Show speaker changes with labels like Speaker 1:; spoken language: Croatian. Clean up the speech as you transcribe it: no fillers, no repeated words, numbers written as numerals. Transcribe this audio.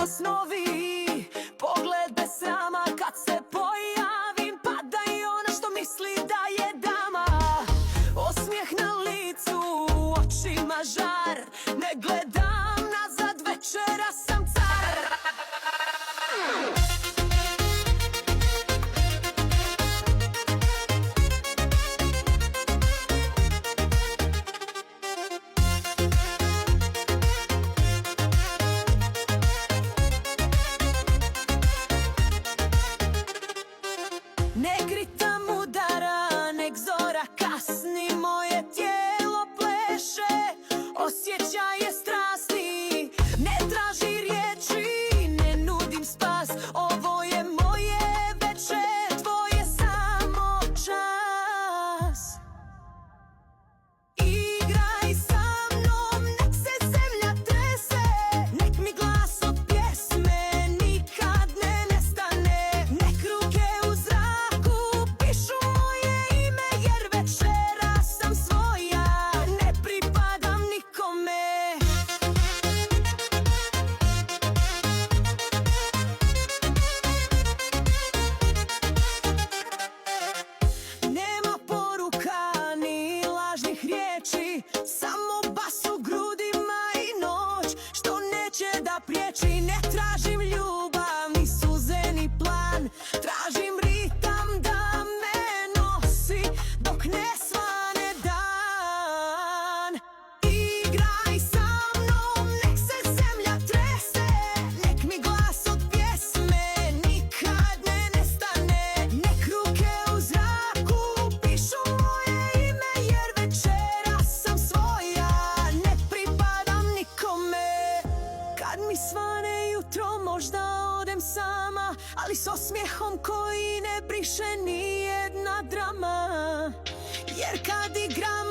Speaker 1: samo snovi, pogled bez srama kad se pojavim, pada i ona što misli da je dama. Osmijeh na licu, u očima žar, ne gledam nazad, večera sam car. Nek ritam udara, nek zora kasni, moje tijelo pleše, osjećaj je strasni. Ne traži riječi, ne nudim spas, ovo je moje veče, tvoje samo čas. Igraj sa mnom, nek se zemlja trese, nek mi glas od pjesme nikad ne nestane. Nek ruke u zraku pišu moje ime, jer večera sam svoja, ne pripadam nikome. Nema poruka ni lažnih riječi, samo bas u grudima i noć što neće da priječi. Ne tražim ljubav, ni suze, ni plan, tražim ritam da me nosi dok ne svane dan. Igraj sa mnom, nek se zemlja trese, nek mi glas od pjesme nikad ne nestane. Nek ruke u zraku pišu moje ime, jer večera sam svoja, ne pripadam nikome. Kad mi svane jutro možda odem sama, ali s osmijehom koji ne briše ni jedna drama. Jer kad igram